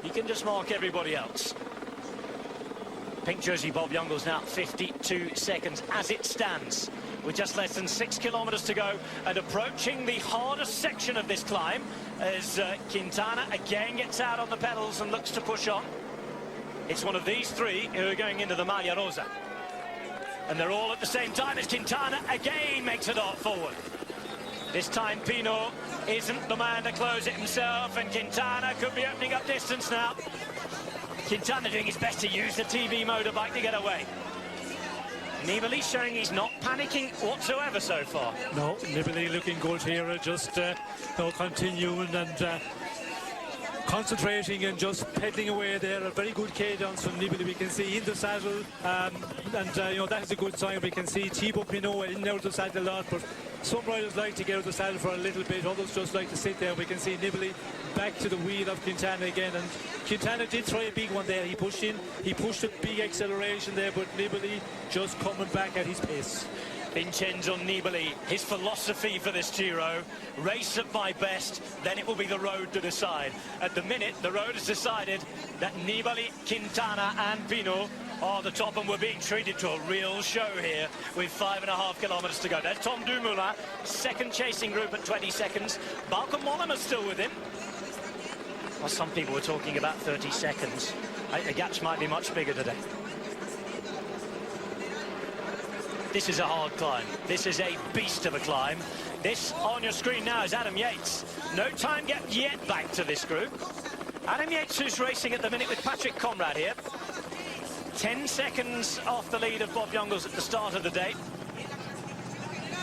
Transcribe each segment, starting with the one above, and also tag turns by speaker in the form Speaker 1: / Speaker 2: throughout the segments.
Speaker 1: he can just mark everybody else. Pink jersey Bob Jungels now 52 seconds as it stands, with just less than 6 kilometers to go and approaching the hardest section of this climb as Quintana again gets out on the pedals and looks to push on. It's one of these three who are going into the Maglia Rosa, and they're all at the same time as Quintana again makes a dart forward. This time Pinot isn't the man to close it himself, and Quintana could be opening up distance now. Quintana doing his best to use the TV motorbike to get away. Nibali showing he's not panicking whatsoever so far.
Speaker 2: No, Nibali looking good here, just continuing and concentrating and just pedaling away there. A very good cadence from Nibali. We can see in the saddle, you know, that is a good sign. We can see Thibaut Pinot in and out of the saddle a lot, but some riders like to get out of the saddle for a little bit, others just like to sit there. We can see Nibali back to the wheel of Quintana again, and Quintana did try a big one there. He pushed in, he pushed a big acceleration there, but Nibali just coming back at his pace.
Speaker 1: Vincenzo Nibali, his philosophy for this Giro: race at my best, then it will be the road to decide. At the minute, the road has decided that Nibali, Quintana and Pinot are the top, and we're being treated to a real show here with 5.5 kilometers to go. There's Tom Dumoulin, second chasing group at 20 seconds. Bauke Mollema's still with him. Well, some people were talking about 30 seconds. The gaps might be much bigger today. This is a hard climb. This is a beast of a climb. This on your screen now is Adam Yates. No time yet back to this group. Adam Yates, who's racing at the minute with Patrick Conrad here. 10 seconds off the lead of Bob Jungels at the start of the day.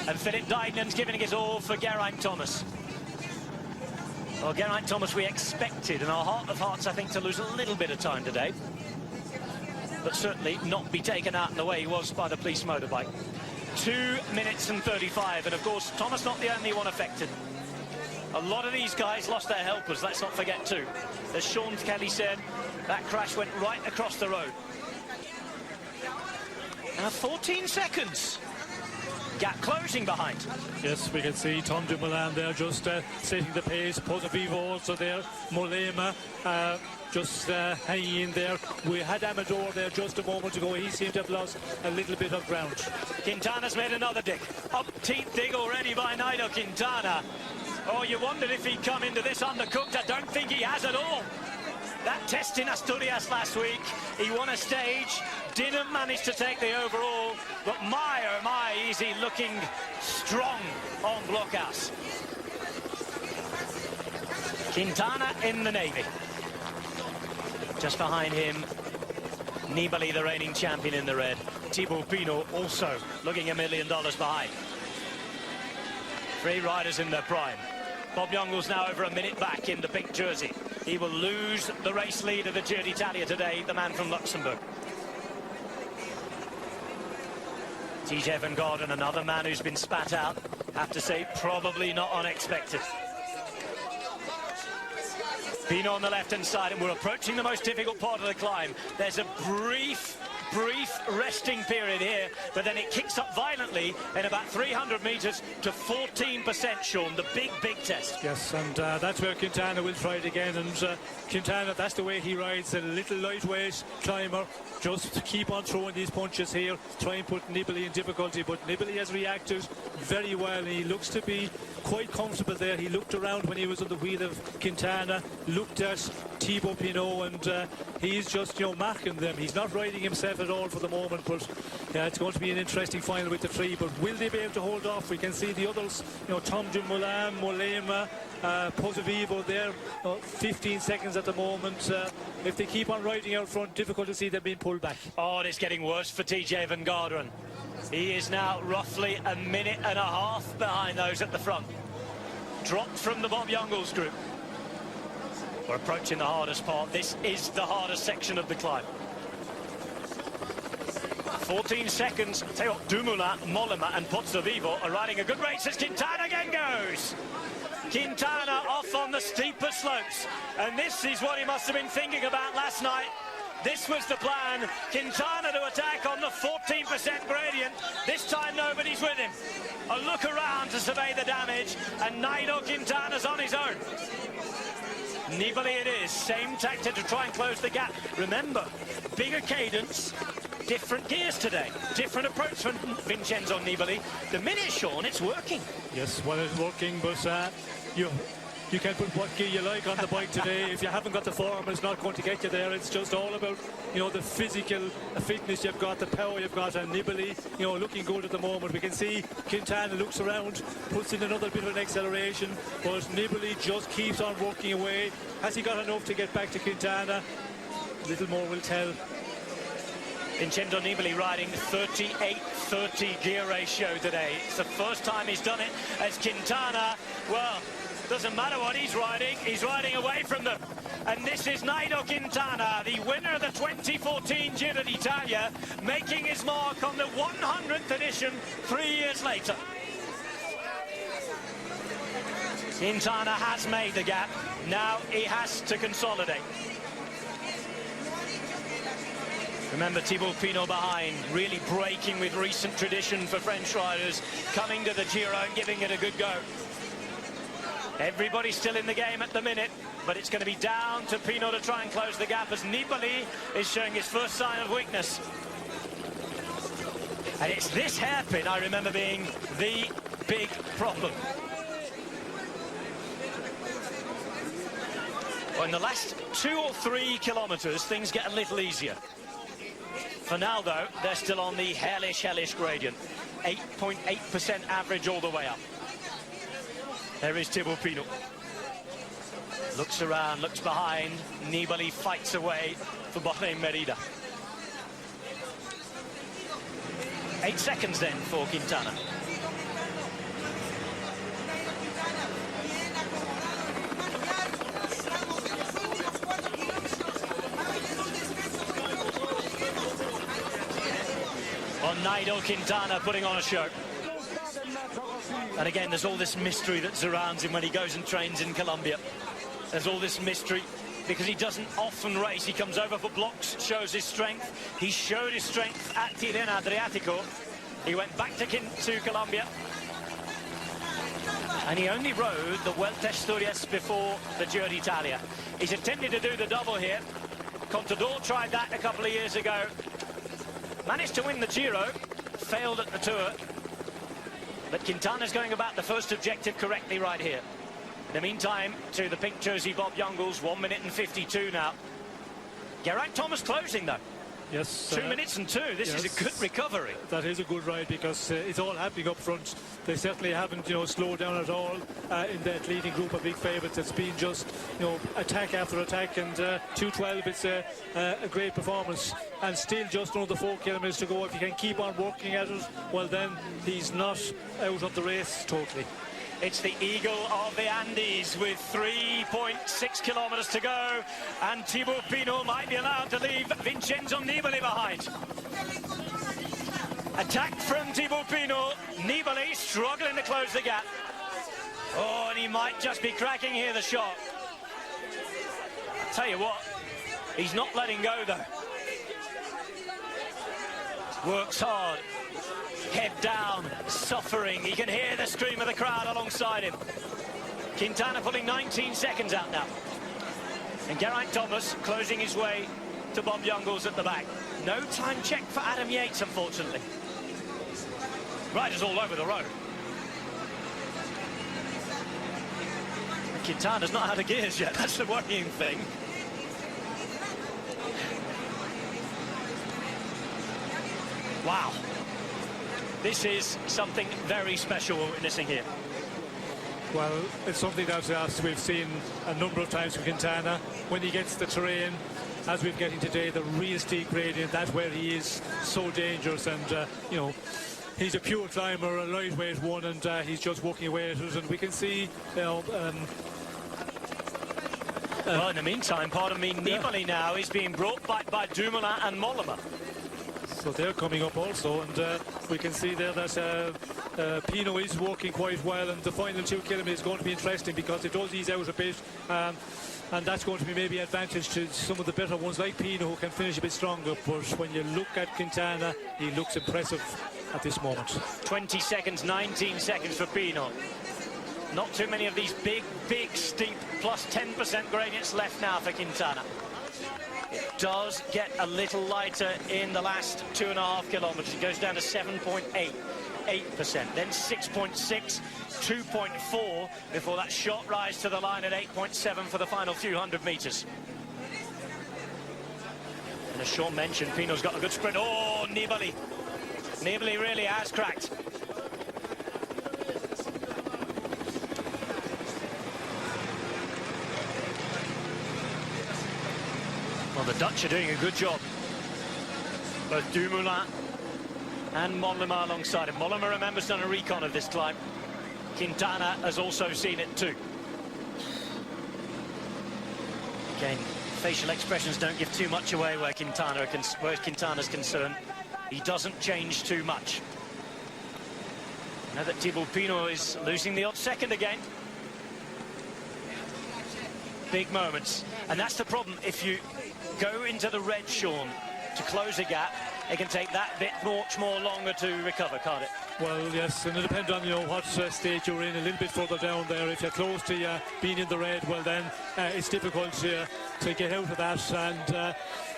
Speaker 1: And Philip Dyden's giving his all for Geraint Thomas. Well, Geraint Thomas, we expected in our heart of hearts, I think, to lose a little bit of time today, but certainly not be taken out in the way he was by the police motorbike. 2 minutes and 35, and of course Thomas not the only one affected. A lot of these guys lost their helpers, let's not forget too. As Sean Kelly said, that crash went right across the road. Now 14 seconds. Gap closing behind.
Speaker 2: Yes, we can see Tom Dumoulin there just setting the pace. Pozzovivo also there. Mollema just hanging in there. We had Amador there just a moment ago. He seemed to have lost a little bit of ground.
Speaker 1: Quintana's made another dig. Up-teeth dig already by Nairo Quintana. Oh, you wondered if he'd come into this undercooked. I don't think he has at all. That test in Asturias last week, he won a stage, didn't manage to take the overall, but my, oh my, is he looking strong on Blockhaus. Quintana in the navy. Just behind him, Nibali, the reigning champion, in the red. Thibaut Pinot also looking $1 million behind. Three riders in their prime. Bob Jungels now over a minute back in the pink jersey. He will lose the race lead of the Giro d'Italia today, the man from Luxembourg. TJ Van Garderen, another man who's been spat out. Have to say, probably not unexpected. Pinot on the left-hand side, and we're approaching the most difficult part of the climb. There's a brief resting period here, but then it kicks up violently in about 300 meters to 14%, Sean, the big test.
Speaker 2: Yes, and that's where Quintana will try it again, and Quintana, that's the way he rides, a little lightweight climber, just to keep on throwing these punches here, try and put Nibali in difficulty, but Nibali has reacted very well, and he looks to be quite comfortable there. He looked around when he was on the wheel of Quintana, looked at Thibaut Pinot, and he's just, you know, marking them. He's not riding himself at all for the moment, but it's going to be an interesting final with the three. But will they be able to hold off? We can see the others, you know, Tom Dumoulin, Mollema, Pozzovivo there, 15 seconds at the moment. If they keep on riding out front, difficult to see them being pulled back.
Speaker 1: Oh, it is getting worse for TJ Van Garderen. He is now roughly a minute and a half behind those at the front. Dropped from the Bob Jungels group. We're approaching the hardest part. This is the hardest section of the climb. 14 seconds. I'll tell you what, Dumoulin, Mollema and Pozzovivo are riding a good race as Quintana again goes. Quintana off on the steeper slopes. And this is what he must have been thinking about last night. This was the plan. Quintana to attack on the 14% gradient. This time nobody's with him. A look around to survey the damage, and Nairo Quintana's on his own. Nibali it is. Same tactic to try and close the gap. Remember, bigger cadence, different gears today. Different approach from Vincenzo Nibali. The minute, Sean, it's working.
Speaker 2: Yes, well, it's working, but you can put what gear you like on the bike today. If you haven't got the form, it's not going to get you there. It's just all about, the physical fitness you've got, the power you've got, and Nibali, looking good at the moment. We can see Quintana looks around, puts in another bit of an acceleration, but Nibali just keeps on working away. Has he got enough to get back to Quintana? A little more will tell.
Speaker 1: Vincenzo Nibali riding 38-30 gear ratio today. It's the first time he's done it as Quintana, well, doesn't matter what he's riding away from them. And this is Nairo Quintana, the winner of the 2014 Giro d'Italia, making his mark on the 100th edition 3 years later. Quintana has made the gap. Now he has to consolidate. Remember Thibaut Pinot behind, really breaking with recent tradition for French riders, coming to the Giro and giving it a good go. Everybody's still in the game at the minute, but it's going to be down to Pinot to try and close the gap as Nibali is showing his first sign of weakness. And it's this hairpin, I remember, being the big problem. Well, in the last 2 or 3 kilometres, things get a little easier. For now, though, they're still on the hellish gradient. 8.8% average all the way up. There is Thibaut Pinot. Looks around, looks behind. Nibali fights away for Bahrain Merida. 8 seconds then for Quintana. On Nairo Quintana putting on a show. And again, there's all this mystery that surrounds him when he goes and trains in Colombia. There's all this mystery because he doesn't often race. He comes over for blocks, shows his strength. He showed his strength at Tirreno Adriatico. He went back to Colombia. And he only rode the Vuelta a Asturias before the Giro d'Italia. He's attempted to do the double here. Contador tried that a couple of years ago. Managed to win the Giro, failed at the Tour. But Quintana's going about the first objective correctly right here. In the meantime, to the pink jersey, Bob Jungels, 1 minute and 52 now. Geraint Thomas closing, though.
Speaker 2: Yes.
Speaker 1: 2 minutes and 2. This is a good recovery.
Speaker 2: That is a good ride because it's all happening up front. They certainly haven't, slowed down at all in that leading group of big favourites. It's been just, attack after attack, and 2:12. It's a great performance, and still just another 4 kilometres to go. If you can keep on working at it, well, then he's not out of the race totally.
Speaker 1: It's the Eagle of the Andes with 3.6 kilometres to go, and Thibaut Pinot might be allowed to leave Vincenzo Nibali behind. Attack from Thibaut Pinot. Nibali struggling to close the gap. Oh, and he might just be cracking here, the shot. I'll tell you what, he's not letting go, though. Works hard. Head down, suffering. He can hear the scream of the crowd alongside him. Quintana pulling 19 seconds out now. And Geraint Thomas closing his way to Bob Jungels at the back. No time check for Adam Yates, unfortunately. Riders all over the road. Quintana's not out of gears yet. That's the worrying thing. Wow. This is something very special we're witnessing here.
Speaker 2: Well, it's something that we've seen a number of times with Quintana. When he gets the terrain, as we're getting today, the real steep gradient, that's where he is so dangerous. And, he's a pure climber, a lightweight one, and he's just working away at it. And we can see,
Speaker 1: well, in the meantime, pardon me, Nibali now is being brought back by Dumoulin and Mollema.
Speaker 2: So they're coming up also, and we can see there that Pinot is working quite well, and the final 2 kilometres is going to be interesting because it does ease out a bit, and that's going to be maybe advantage to some of the better ones like Pinot, who can finish a bit stronger. But when you look at Quintana, he looks impressive at this moment.
Speaker 1: 20 seconds, 19 seconds for Pinot. Not too many of these big, steep, plus 10% gradients left now for Quintana. It does get a little lighter in the last 2.5 kilometres. It goes down to 7.8%, then 6.6, 2.4 before that short rise to the line at 8.7 for the final few hundred metres. And as Sean mentioned, Pino's got a good sprint. Oh, Nibali. Nibali really has cracked. Well, the Dutch are doing a good job. Both Dumoulin and Mollema alongside him. Mollema, remember, has done a recon of this climb. Quintana has also seen it too. Again, facial expressions don't give too much away where Quintana's concerned. He doesn't change too much. Now that Thibaut Pinot is losing the odd second again. Big moments. And that's the problem. If you go into the red, Sean, to close a gap, it can take that bit much more longer to recover, can't it?
Speaker 2: Well, yes, and it depends on, you know, what stage you're in. A little bit further down there, if you're close to being in the red, well then it's difficult to get out of that. And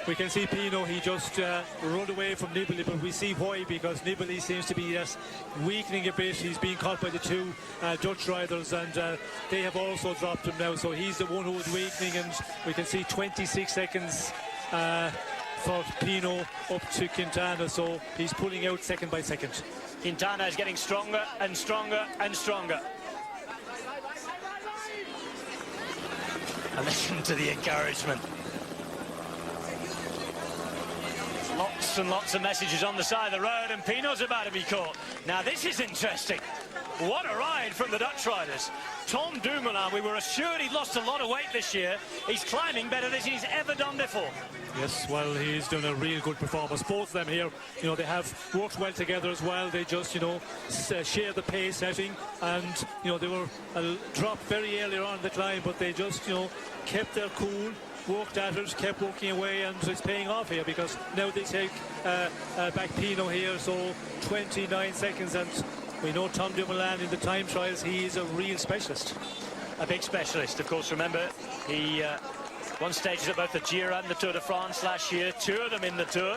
Speaker 2: we can see Pinot, he just rode away from Nibali, but we see why, because Nibali seems to be weakening a bit. He's being caught by the two Dutch riders, and they have also dropped him now, so he's the one who is weakening, and we can see 26 seconds for Pinot up to Quintana, so he's pulling out second by second.
Speaker 1: Quintana is getting stronger and stronger and stronger. And listen to the encouragement. Lots and lots of messages on the side of the road, and Pinot's about to be caught. Now this is interesting. What a ride from the Dutch riders. Tom Dumoulin, we were assured he'd lost a lot of weight this year. He's climbing better than he's ever done before.
Speaker 2: Yes, well, he's done a real good performance. Both of them here, you know, they have worked well together as well. They just, you know, share the pace setting, and, you know, they were dropped very earlier on in the climb, but they just, you know, kept their cool, worked at it, kept working away, and it's paying off here, because now they take back Pinot here, so 29 seconds, and we know Tom Dumoulin in the time trials, he is a real specialist.
Speaker 1: A big specialist, of course. Remember, he won stages at both the Giro and the Tour de France last year, 2 of them in the Tour,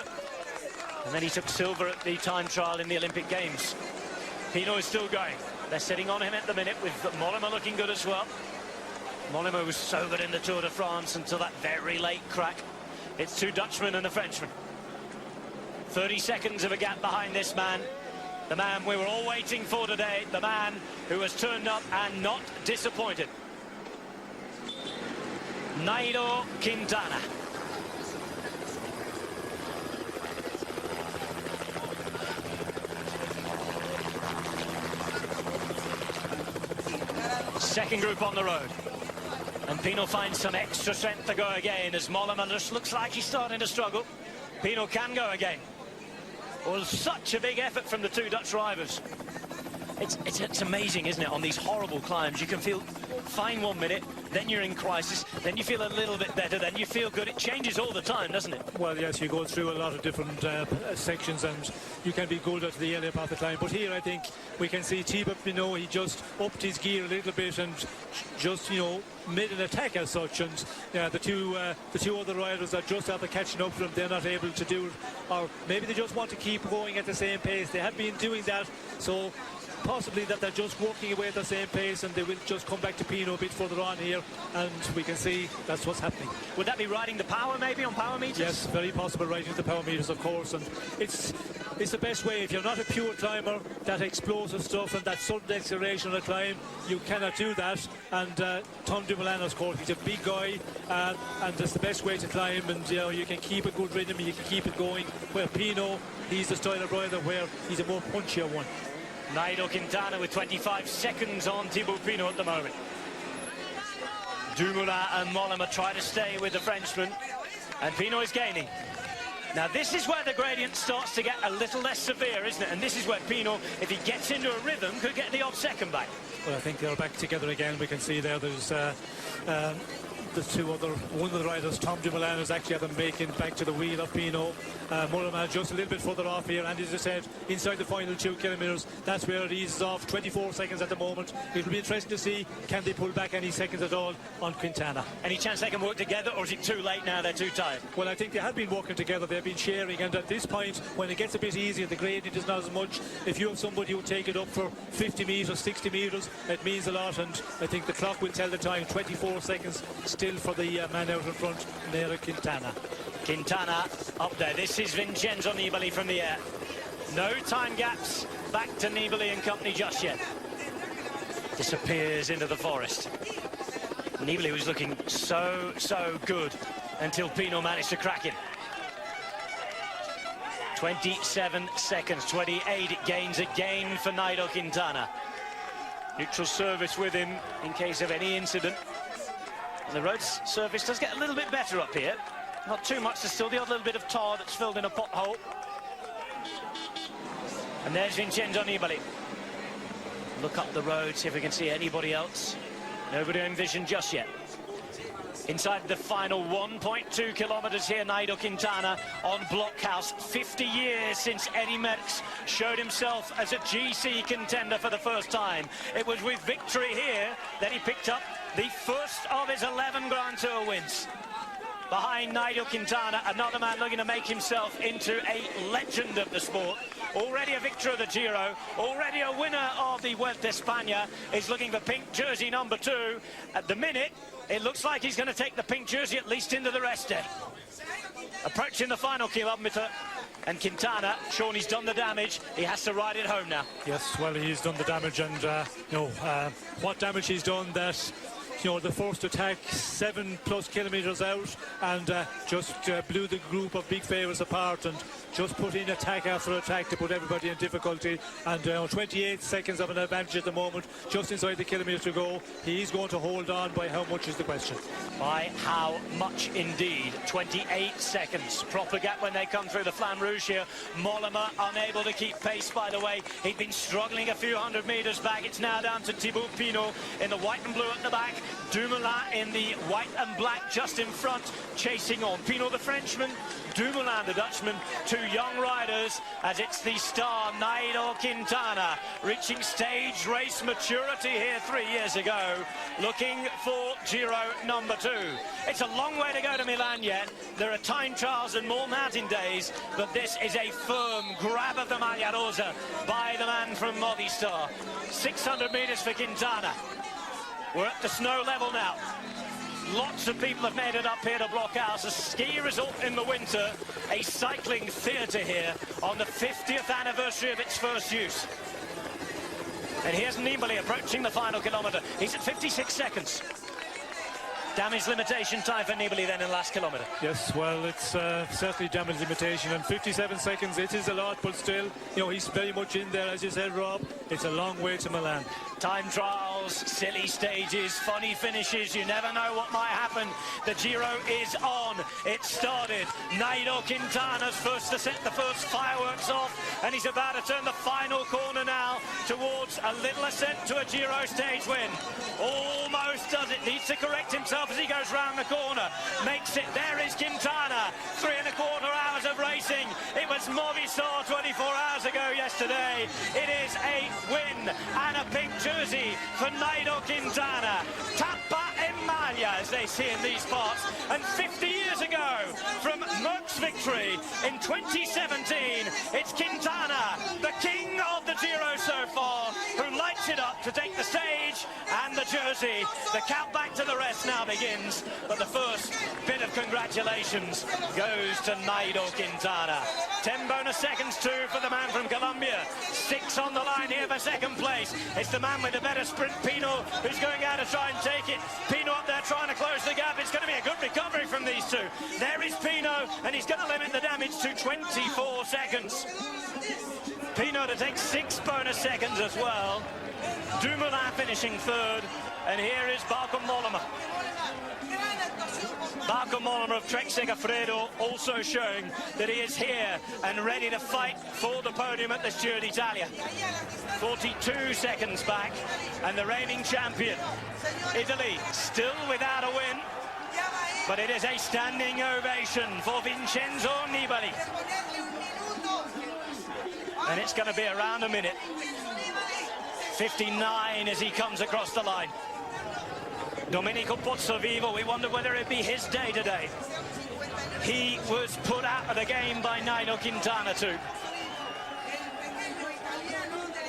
Speaker 1: and then he took silver at the time trial in the Olympic Games. Pinot is still going. They're sitting on him at the minute, with Mollema looking good as well. Mollema was so good in the Tour de France until that very late crack. It's 2 Dutchmen and a Frenchman. 30 seconds of a gap behind this man. The man we were all waiting for today. The man who has turned up and not disappointed. Nairo Quintana. Second group on the road. And Pinot finds some extra strength to go again, as Mollema just looks like he's starting to struggle. Pinot can go again. Well, such a big effort from the 2 Dutch drivers. It's amazing, isn't it, on these horrible climbs. You can feel fine 1 minute, then you're in crisis, then you feel a little bit better, then you feel good. It changes all the time, doesn't it?
Speaker 2: Well, yes, you go through a lot of different sections, and you can be good at the earlier part of the climb. But here, I think we can see Thibaut Pinot, he just upped his gear a little bit and just, you know, made an attack as such. And the two other riders are just after catching up to them. They're not able to do it, or maybe they just want to keep going at the same pace. They have been doing that, so possibly that they're just working away at the same pace, and they will just come back to Pinot a bit further on here, and we can see that's what's happening.
Speaker 1: Would that be riding the power, maybe, on power meters?
Speaker 2: Yes, very possible, riding the power meters, of course, and it's the best way. If you're not a pure climber, that explosive stuff and that sudden acceleration on a climb, you cannot do that. And Tom Dumoulin, of course, he's a big guy, and that's the best way to climb, and, you know, you can keep a good rhythm, you can keep it going, where Pinot, he's the style of rider where he's a more punchier one.
Speaker 1: Nairo Quintana with 25 seconds on Thibaut Pinot at the moment. Dumoulin and Mollema try to stay with the Frenchman, and Pinot is gaining. Now this is where the gradient starts to get a little less severe, isn't it? And this is where Pinot, if he gets into a rhythm, could get the odd second back.
Speaker 2: Well, I think they're back together again. We can see there's one of the riders, Tom Dumoulin, has actually had them making back to the wheel of Pinot. Mollema just a little bit further off here, and as I said, inside the final 2 kilometres, that's where it eases off. 24 seconds at the moment. It'll be interesting to see, can they pull back any seconds at all on Quintana.
Speaker 1: Any chance they can work together, or is it too late now, they're too tired?
Speaker 2: Well, I think they have been working together, they've been sharing, and at this point, when it gets a bit easier, the gradient is not as much. If you have somebody who take it up for 50 metres, 60 metres, it means a lot, and I think the clock will tell the time. 24 seconds still for the man out in front, Nairo Quintana.
Speaker 1: Quintana up there. This is Vincenzo Nibali from the air. No time gaps back to Nibali and company just yet. Disappears into the forest. Nibali was looking so good until Pinot managed to crack him. 27 seconds, 28 gains again for Nairo Quintana. Neutral service with him in case of any incident. And the road surface does get a little bit better up here. Not too much, there's still the odd little bit of tar that's filled in a pothole. And there's Vincenzo Nibali. Look up the road, see if we can see anybody else. Nobody envisioned just yet. Inside the final 1.2 kilometres here, Nairo Quintana on Blockhaus. 50 years since Eddie Merckx showed himself as a GC contender for the first time. It was with victory here that he picked up the first of his 11 Grand Tour wins. Behind Nairo Quintana, another man looking to make himself into a legend of the sport. Already a victor of the Giro, already a winner of the Vuelta a España, is looking for pink jersey number 2. At the minute, it looks like he's going to take the pink jersey at least into the rest day. Approaching the final kilometre, and Quintana, Sean, he's done the damage. He has to ride it home now.
Speaker 2: Yes, well, he's done the damage, and what damage he's done, that the first attack 7+ kilometres out, and just blew the group of big favourites apart, and just put in attack after attack to put everybody in difficulty. And 28 seconds of an advantage at the moment, just inside the kilometre to go. He's going to hold on. By how much is the question?
Speaker 1: By how much indeed. 28 seconds. Proper gap when they come through the Flamme Rouge here. Mollema unable to keep pace, by the way. He'd been struggling a few hundred metres back. It's now down to Thibaut Pinot in the white and blue at the back. Dumoulin in the white and black just in front, chasing on. Pinot the Frenchman, Dumoulin the Dutchman, 2 young riders, as it's the star Nairo Quintana reaching stage race maturity here 3 years ago, looking for Giro number 2. It's a long way to go to Milan yet. There are time trials and more mountain days, but this is a firm grab of the Maglia Rosa by the man from Movistar. 600 metres for Quintana. We're at the snow level now. Lots of people have made it up here to Blockhaus. A ski resort in the winter, a cycling theatre here on the 50th anniversary of its first use. And here's Nibali approaching the final kilometre. He's at 56 seconds. Damage limitation time for Nibali then in the last kilometre.
Speaker 2: Yes, well, it's certainly damage limitation, and 57 seconds, it is a lot, but still, he's very much in there, as you said, Rob. It's a long way to Milan.
Speaker 1: Time trials, silly stages, funny finishes, you never know what might happen. The Giro is on. It started. Nairo Quintana's first to set the first fireworks off, and he's about to turn the final corner now towards a little ascent to a Giro stage win. Almost does it. Needs to correct himself as he goes round the corner. Makes it. There is Quintana. 3¼ hours of racing. It was Movistar 24 hours ago yesterday. It is a win and a pink jersey for Nairo Quintana. Tappa e maglia, as they see in these parts. And 50 years ago, from Merck's victory in 2017, it's Quintana, the king of the Giro so far, who lights it up to take the stage and the jersey. The count back to the rest now begins, but the first bit of congratulations goes to Nairo Quintana. 10 bonus seconds too for the man from Colombia. 6 on the line here for second place. It's the man with the better sprint, Pinot, who's going out to try and take it. Pinot up there trying to close the gap. It's going to be a good recovery from these two. There is Pinot, and he's going to limit the damage to 24 seconds. Pinot to take 6 bonus seconds as well. Dumoulin finishing third, and here is Bauke Mollema. Bauke Mollema of Trek Segafredo also showing that he is here and ready to fight for the podium at this Giro d'Italia. 42 seconds back, and the reigning champion, Italy, still without a win. But it is a standing ovation for Vincenzo Nibali. And it's going to be around a minute. 59 as he comes across the line. Domenico Pozzovivo, we wonder whether it'd be his day today. He was put out of the game by Nairo Quintana too.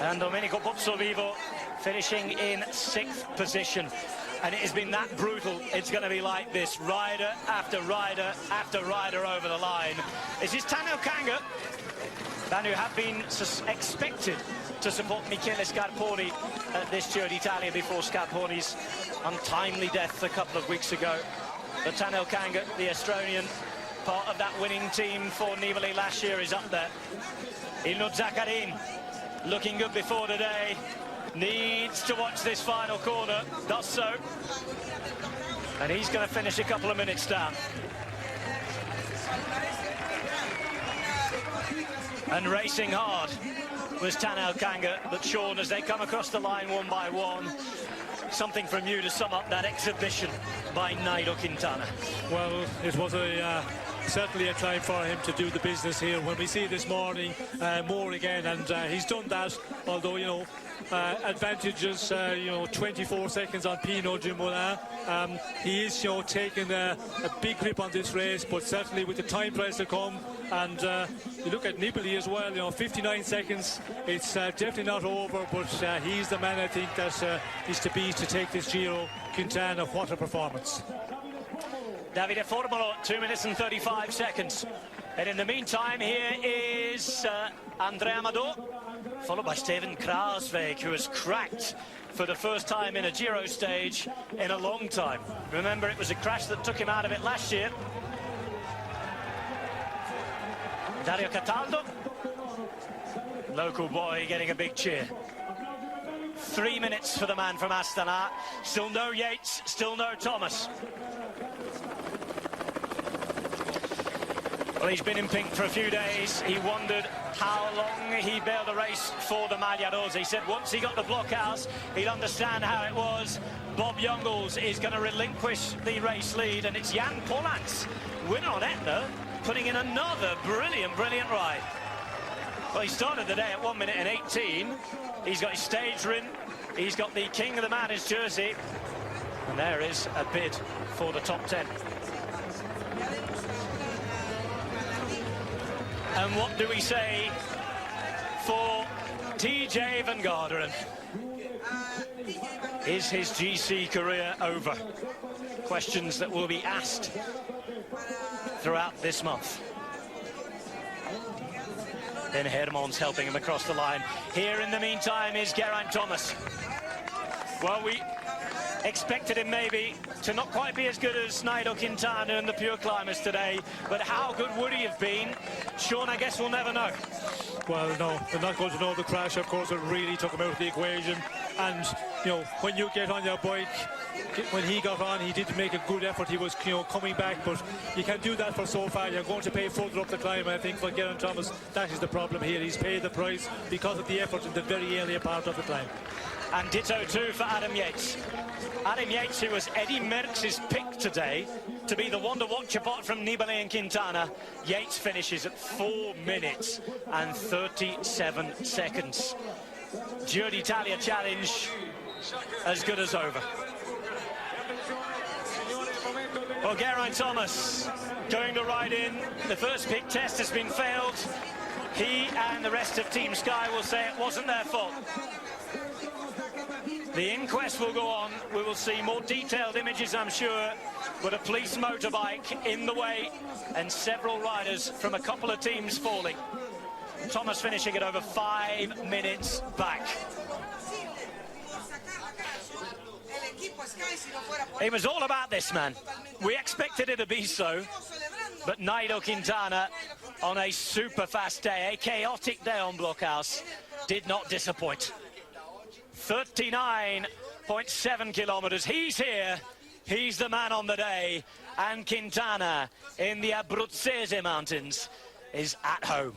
Speaker 1: And Domenico Pozzovivo finishing in 6th position. And it has been that brutal. It's going to be like this, rider after rider after rider over the line. This is Tahnée Kanga, man who had been expected to support Michele Scarponi at this Giro d'Italia before Scarponi's untimely death a couple of weeks ago. But Tahnée Kanga, the Australian, part of that winning team for Nibali last year, is up there. Ilno Zakarin, looking good before today, needs to watch this final corner, does so. And he's going to finish a couple of minutes down. And racing hard was Tahnée Kanga, but Sean, as they come across the line one by one, something from you to sum up that exhibition by Nairo Quintana.
Speaker 2: Well, it was certainly a time for him to do the business here. When we see this morning more again, and he's done that, although, you know, advantages, 24 seconds on Pinot Dumoulin. He is, taking a big grip on this race, but certainly with the time price to come, and you look at Nibali as well, 59 seconds, it's definitely not over, but he's the man, I think, that is to beat to take this Giro. Quintana, what a performance.
Speaker 1: Davide Formolo, 2 minutes and 35 seconds. And in the meantime, here is Andrea Amador, followed by Steven Kruijswijk, who has cracked for the first time in a Giro stage in a long time. Remember, it was a crash that took him out of it last year. Dario Cataldo, local boy, getting a big cheer. 3 minutes for the man from Astana. Still no Yates, still no Thomas. Well, he's been in pink for a few days. He wondered how long he'd be able to race for the Maglia Rosa. He said once he got the Blockhaus, he'd understand how it was. Bob Jungels is going to relinquish the race lead, and it's Jan Polans, winner on Etna, putting in another brilliant ride. Well, he started the day at 1 minute and 18. He's got his stage ring. He's got the King of the Mountains jersey. And there is a bid for the top 10. And what do we say for TJ Van Garderen? Is his GC career over? Questions that will be asked throughout this month. Then Hermans helping him across the line. Here in the meantime is Geraint Thomas. Well, we expected him maybe to not quite be as good as Nairo Quintana and the pure climbers today, but how good would he have been? Sean, I guess we'll never know.
Speaker 2: Well, no, we're not going to know. The crash, of course, it really took him out of the equation. And, when you get on your bike, when he got on, he did make a good effort. He was, coming back, but you can't do that for so far. You're going to pay further up the climb, I think, for Geraint Thomas. That is the problem here. He's paid the price because of the effort in the very earlier part of the climb.
Speaker 1: And ditto too for Adam Yates. Adam Yates, who was Eddie Merckx's pick today to be the one to watch apart from Nibali and Quintana. Yates finishes at 4 minutes and 37 seconds. Giro d'Italia challenge as good as over. Well, Geraint Thomas going to ride in. The first pick test has been failed. He and the rest of Team Sky will say it wasn't their fault. The inquest will go on. We will see more detailed images, I'm sure, with a police motorbike in the way and several riders from a couple of teams falling. Thomas finishing it over 5 minutes back. It was all about this man. We expected it to be so, but Nairo Quintana on a super fast day, a chaotic day on Blockhaus, did not disappoint. 39.7 kilometers. He's here. He's the man on the day. And Quintana in the Abruzzese mountains is at home.